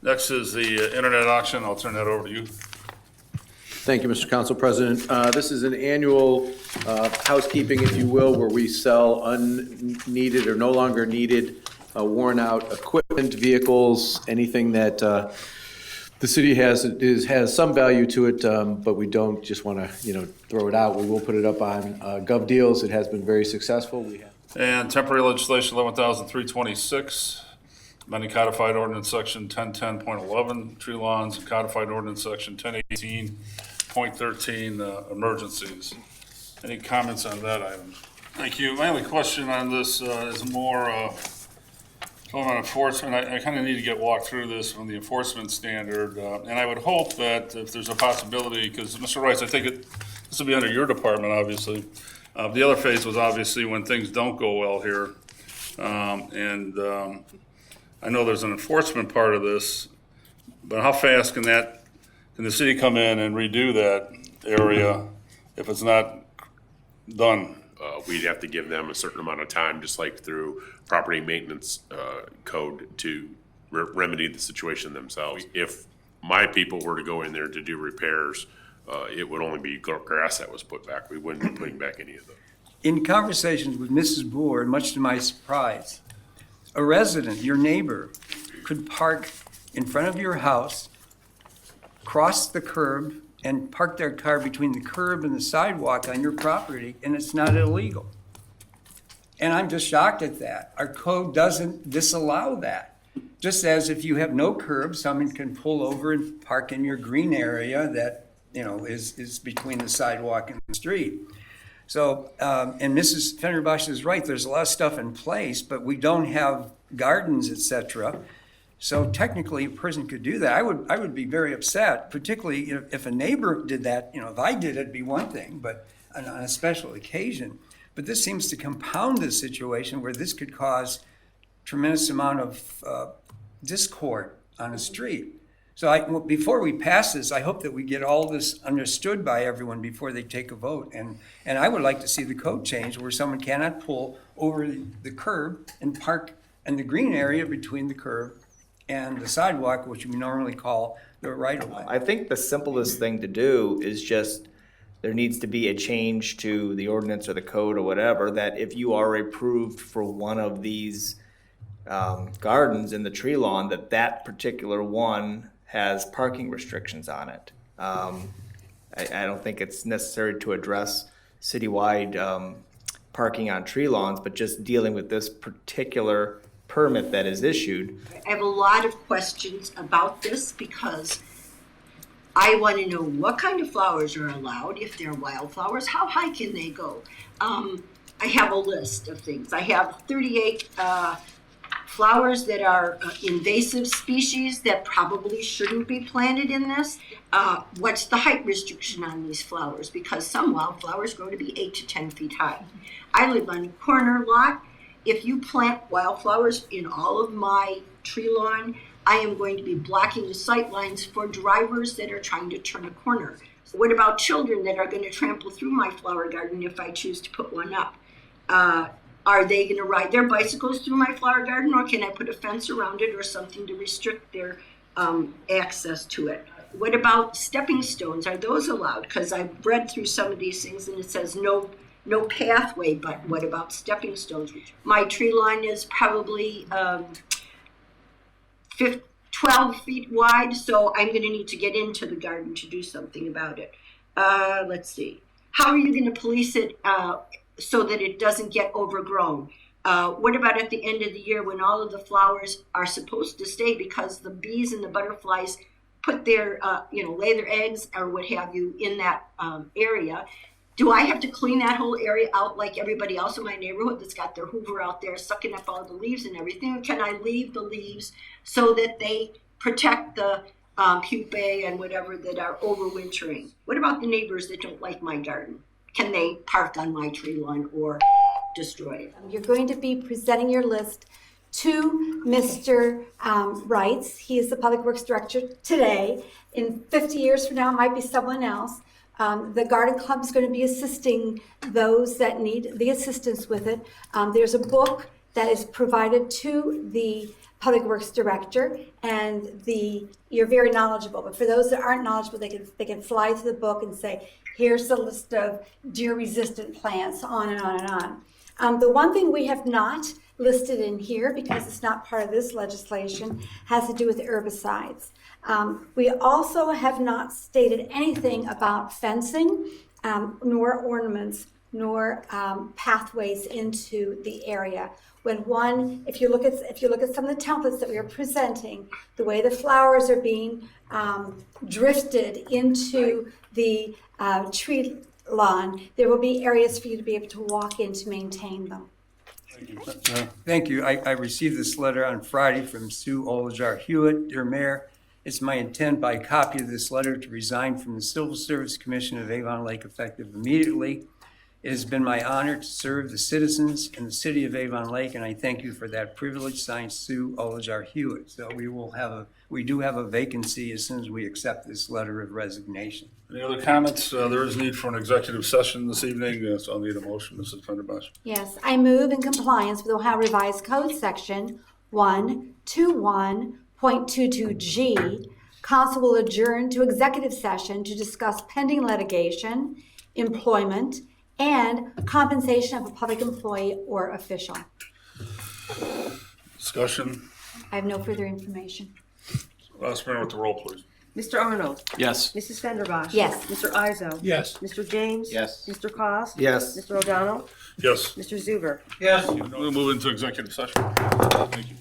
Next is the internet auction. I'll turn that over to you. Thank you, Mr. Council President. This is an annual housekeeping, if you will, where we sell unneeded or no longer needed, worn out equipment, vehicles, anything that the city has some value to it, but we don't just want to, throw it out. We will put it up on Gov Deals. It has been very successful. And temporary legislation 11,326, amending codified ordinance section 1010.11, tree lawns, and codified ordinance section 1018.13, emergencies. Any comments on that item? Thank you. My only question on this is more on enforcement. I kind of need to get walked through this from the enforcement standard, and I would hope that if there's a possibility, because Mr. Rice, I think this will be under your department, obviously. The other phase was obviously when things don't go well here, and I know there's an enforcement part of this, but how fast can the city come in and redo that area if it's not done? We'd have to give them a certain amount of time, just like through property maintenance code, to remedy the situation themselves. If my people were to go in there to do repairs, it would only be grass that was put back. We wouldn't be putting back any of those. In conversations with Mrs. Boer, much to my surprise, a resident, your neighbor, could park in front of your house, cross the curb, and park their car between the curb and the sidewalk on your property, and it's not illegal. And I'm just shocked at that. Our code doesn't disallow that. Just as if you have no curb, someone can pull over and park in your green area that, is between the sidewalk and the street. So, and Mrs. Fenderbosch is right, there's a lot of stuff in place, but we don't have gardens, et cetera. So technically, a person could do that. I would be very upset, particularly if a neighbor did that. If I did, it'd be one thing, but on a special occasion. But this seems to compound the situation where this could cause tremendous amount of discord on the street. So before we pass this, I hope that we get all this understood by everyone before they take a vote. And I would like to see the code change where someone cannot pull over the curb and park in the green area between the curb and the sidewalk, which we normally call the right-of-way. I think the simplest thing to do is just, there needs to be a change to the ordinance or the code or whatever, that if you are approved for one of these gardens in the tree lawn, that particular one has parking restrictions on it. I don't think it's necessary to address citywide parking on tree lawns, but just dealing with this particular permit that is issued. I have a lot of questions about this because I want to know what kind of flowers are allowed. If they're wildflowers, how high can they go? I have a list of things. I have 38 flowers that are invasive species that probably shouldn't be planted in this. What's the height restriction on these flowers? Because some wildflowers grow to be 8 to 10 feet high. I live on a corner lot. If you plant wildflowers in all of my tree lawn, I am going to be blocking the sight lines for drivers that are trying to turn a corner. So what about children that are going to trample through my flower garden if I choose to put one up? Are they going to ride their bicycles through my flower garden, or can I put a fence around it or something to restrict their access to it? What about stepping stones? Are those allowed? Because I've read through some of these things and it says no pathway, but what about stepping stones? My tree line is probably 12 feet wide, so I'm going to need to get into the garden to do something about it. Let's see. How are you going to police it so that it doesn't get overgrown? What about at the end of the year when all of the flowers are supposed to stay because the bees and the butterflies put their, lay their eggs or what have you in that area? Do I have to clean that whole area out like everybody else in my neighborhood that's got their hoover out there sucking up all the leaves and everything? Or can I leave the leaves so that they protect the pupae and whatever that are overwintering? What about the neighbors that don't like my garden? Can they park on my tree lawn or destroy it? You're going to be presenting your list to Mr. Wrights. He is the Public Works Director today. In 50 years from now, it might be someone else. The Garden Club is going to be assisting those that need the assistance with it. There's a book that is provided to the Public Works Director, and you're very knowledgeable, but for those that aren't knowledgeable, they can fly through the book and say, here's the list of deer-resistant plants, on and on and on. The one thing we have not listed in here, because it's not part of this legislation, has to do with herbicides. We also have not stated anything about fencing, nor ornaments, nor pathways into the area. If you look at some of the templates that we are presenting, the way the flowers are being drifted into the tree lawn, there will be areas for you to be able to walk in to maintain them. Thank you. I received this letter on Friday from Sue Olajar Hewitt. Dear Mayor, it's my intent by copy of this letter to resign from the Civil Service Commission of Avon Lake effective immediately. It has been my honor to serve the citizens in the city of Avon Lake, and I thank you for that privilege. Signed, Sue Olajar Hewitt. So we do have a vacancy as soon as we accept this letter of resignation. Any other comments? There is need for an executive session this evening, so I'll need a motion, Mrs. Fenderbosh. Yes, I move in compliance with Ohio Revised Code Section 121.22G. Council will adjourn to executive session to discuss pending litigation, employment, and compensation of a public employee or official. Discussion. I have no further information. Last minute with the roll, please. Mr. Arnold. Yes. Mrs. Fenderbosh. Yes. Mr. Izzo. Yes. Mr. James. Yes. Mr. Koss. Yes. Mr. O'Donnell. Yes. Mr. Zuber. Yes. We'll move into executive session. Thank you.